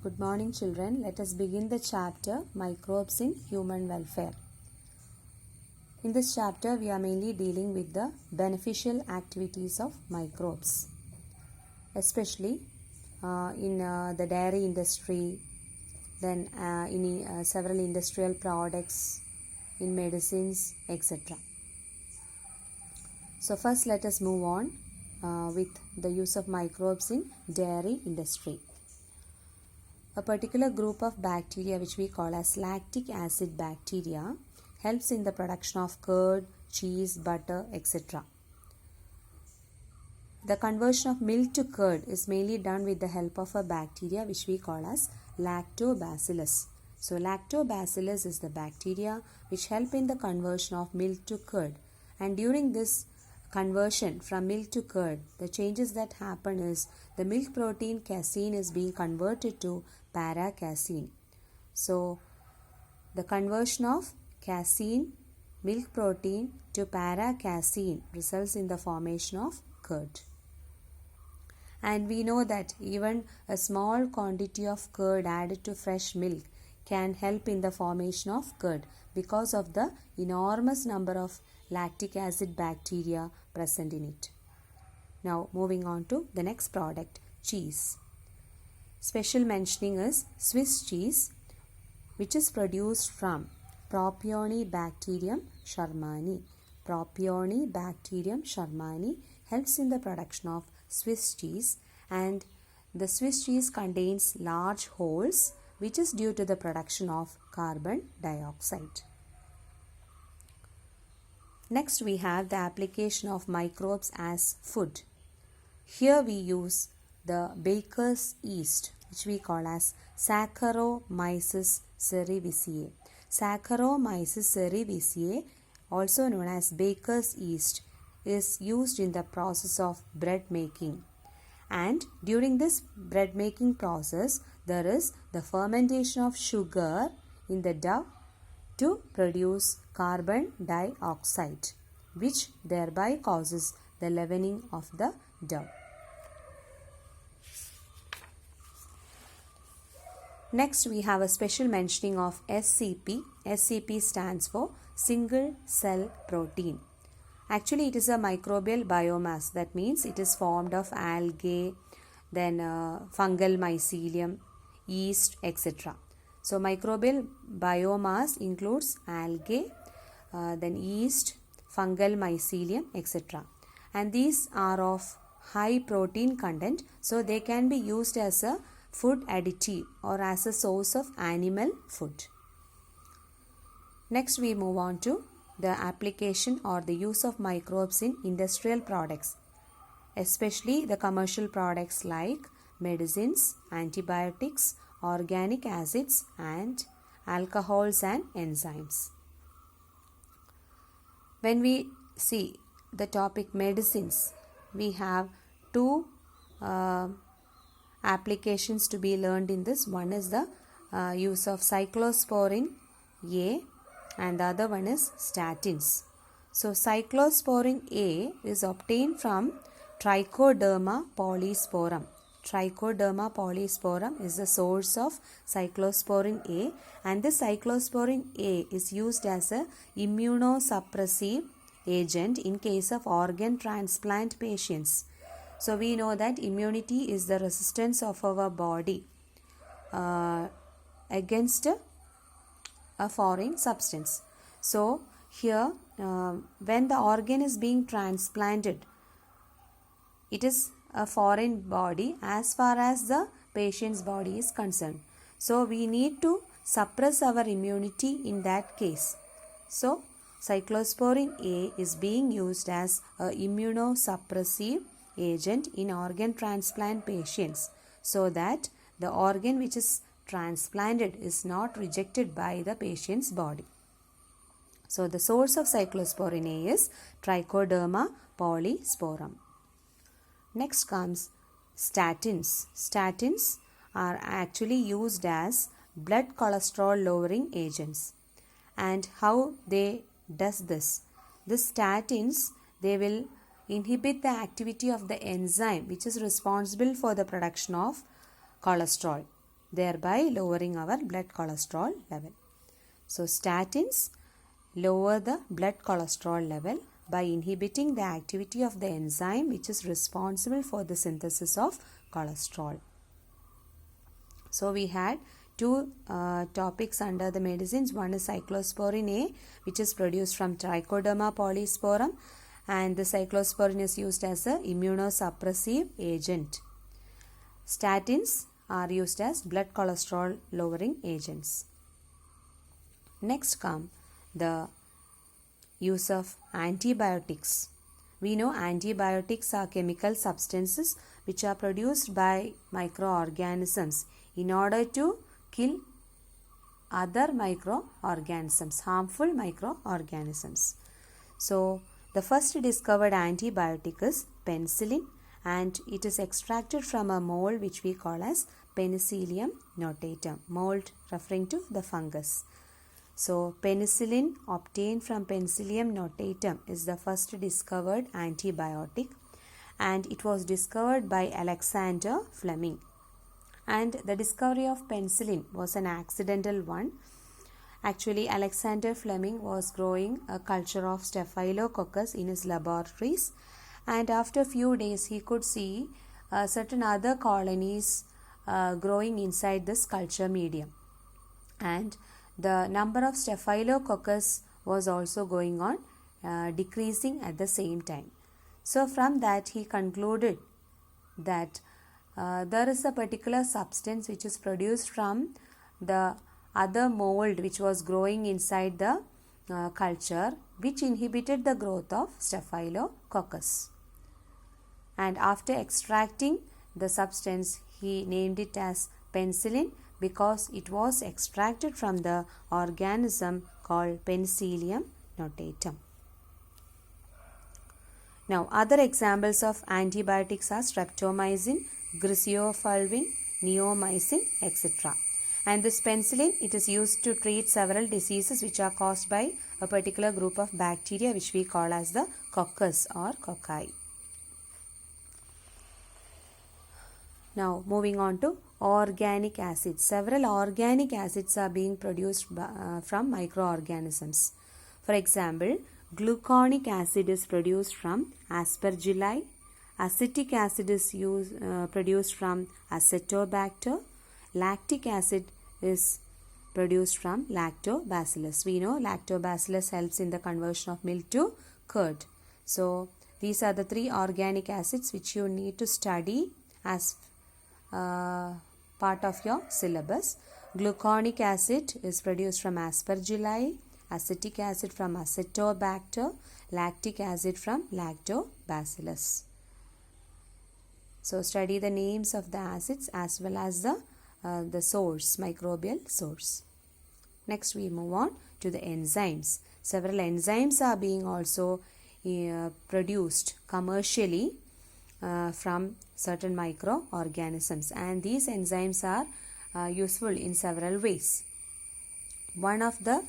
Good morning, children. Let us begin the chapter Microbes in Human Welfare. In this chapter, we are mainly dealing with the beneficial activities of microbes, especially in the dairy industry, then in several industrial products, in medicines, etc. So first, let us move on with the use of microbes in dairy industry. A particular group of bacteria which we call as lactic acid bacteria helps in the production of curd, cheese, butter, etc. The conversion of milk to curd is mainly done with the help of a bacteria which we call as lactobacillus. So lactobacillus is the bacteria which help in the conversion of milk to curd, and during this conversion from milk to curd, the changes that happen is the milk protein casein is being converted to para-casein. So the conversion of casein, milk protein to para-casein results in the formation of curd. And we know that even a small quantity of curd added to fresh milk can help in the formation of curd because of the enormous number of lactic acid bacteria present in it. Now moving on to the next product, cheese. Special mentioning is Swiss cheese, which is produced from Propionibacterium shermani. Propionibacterium shermani helps in the production of Swiss cheese, and the Swiss cheese contains large holes which is due to the production of carbon dioxide. Next, we have the application of microbes as food. Here we use the baker's yeast, which we call as Saccharomyces cerevisiae. Saccharomyces cerevisiae, also known as baker's yeast, is used in the process of bread making. And during this bread making process, there is the fermentation of sugar in the dough to produce carbon dioxide, which thereby causes the leavening of the dough. Next, we have a special mentioning of SCP. SCP stands for single cell protein. Actually, it is a microbial biomass. That means it is formed of algae, then fungal mycelium, yeast, etc. So, microbial biomass includes algae, then yeast, fungal mycelium, etc. And these are of high protein content, so they can be used as a food additive or as a source of animal food. Next, we move on to the application or the use of microbes in industrial products, especially the commercial products like medicines, antibiotics, organic acids, and alcohols and enzymes. When we see the topic medicines, we have two applications to be learned in this. One is the use of cyclosporin A, and the other one is statins. So cyclosporin A is obtained from Trichoderma polysporum. Trichoderma polysporum is the source of cyclosporin A, and this cyclosporin A is used as a immunosuppressive agent in case of organ transplant patients. So we know that immunity is the resistance of our body against a foreign substance. So here when the organ is being transplanted, it is a foreign body as far as the patient's body is concerned. So we need to suppress our immunity in that case. So cyclosporin A is being used as an immunosuppressive agent in organ transplant patients, so that the organ which is transplanted is not rejected by the patient's body. So the source of cyclosporin A is Trichoderma polysporum. Next comes statins. Statins are actually used as blood cholesterol lowering agents. And how they does this? The statins, they will inhibit the activity of the enzyme which is responsible for the production of cholesterol. thereby lowering our blood cholesterol level. So statins lower the blood cholesterol level by inhibiting the activity of the enzyme which is responsible for the synthesis of cholesterol. So we had two topics under the medicines. One is cyclosporin A, which is produced from Trichoderma polysporum, and the cyclosporin is used as a immunosuppressive agent. Statins are used as blood cholesterol lowering agents. Next come the use of antibiotics. We know antibiotics are chemical substances which are produced by microorganisms in order to kill other microorganisms, harmful microorganisms. So, the first discovered antibiotic is penicillin, and it is extracted from a mold which we call as Penicillium notatum, mold referring to the fungus. So, penicillin obtained from Penicillium notatum is the first discovered antibiotic, and it was discovered by Alexander Fleming. And the discovery of penicillin was an accidental one. Actually, Alexander Fleming was growing a culture of Staphylococcus in his laboratories, and after a few days he could see certain other colonies growing inside this culture medium, and the number of Staphylococcus was also going on decreasing at the same time. So from that he concluded that there is a particular substance which is produced from the other mold which was growing inside the culture, which inhibited the growth of Staphylococcus. And after extracting the substance, he named it as penicillin because it was extracted from the organism called Penicillium notatum. Now, other examples of antibiotics are streptomycin, griseofulvin, neomycin, etc. And this penicillin, it is used to treat several diseases which are caused by a particular group of bacteria which we call as the coccus or cocci. Now, moving on to organic acids. Several organic acids are being produced from microorganisms. For example, gluconic acid is produced from aspergilli. Acetic acid is produced from acetobacter. Lactic acid is produced from lactobacillus. We know lactobacillus helps in the conversion of milk to curd. So, these are the three organic acids which you need to study as part of your syllabus. Gluconic acid is produced from aspergilli, acetic acid from acetobacter, lactic acid from lactobacillus. So study the names of the acids as well as the source, microbial source. Next we move on to the enzymes. Several enzymes are being also produced commercially from certain microorganisms, and these enzymes are useful in several ways. One of the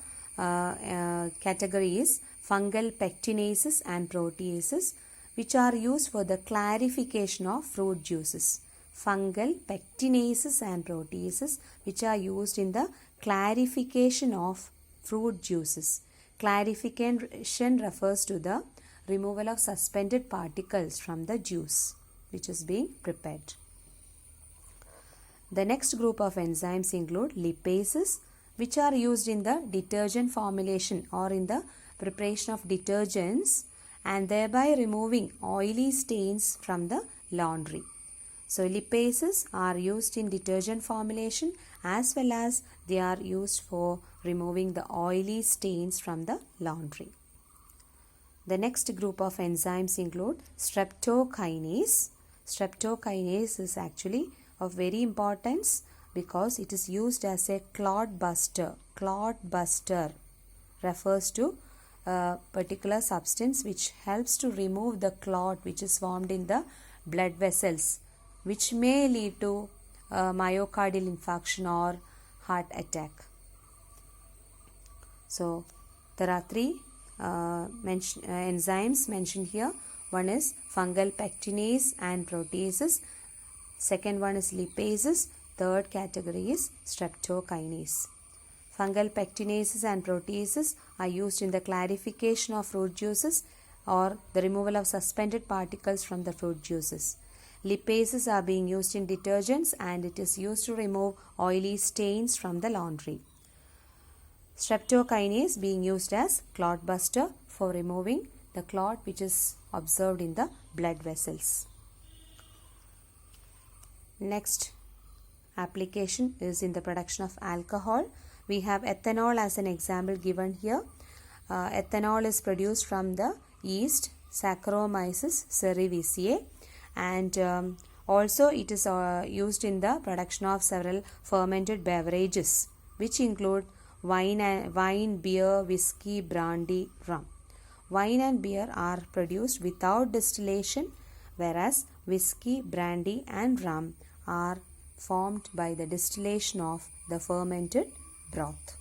category is fungal pectinases and proteases, which are used for the clarification of fruit juices. Fungal pectinases and proteases which are used in the clarification of fruit juices. Clarification refers to the removal of suspended particles from the juice which is being prepared. The next group of enzymes include lipases, which are used in the detergent formulation or in the preparation of detergents, and thereby removing oily stains from the laundry. So lipases are used in detergent formulation as well as they are used for removing the oily stains from the laundry. The next group of enzymes include streptokinase. Streptokinase is actually of very importance because it is used as a clot buster. Clot buster refers to a particular substance which helps to remove the clot which is formed in the blood vessels, which may lead to myocardial infarction or heart attack. So there are three enzymes mentioned here. One is fungal pectinase and proteases. Second one is lipases. Third category is streptokinase. Fungal pectinases and proteases are used in the clarification of fruit juices or the removal of suspended particles from the fruit juices. Lipases are being used in detergents and it is used to remove oily stains from the laundry. Streptokinase being used as clot buster for removing the clot which is observed in the blood vessels. Next application is in the production of alcohol. We have ethanol as an example given here. Ethanol is produced from the yeast Saccharomyces cerevisiae, and also it is used in the production of several fermented beverages which include wine, beer, whiskey, brandy, rum. Wine and beer are produced without distillation, whereas whiskey, brandy and rum are formed by the distillation of the fermented broth.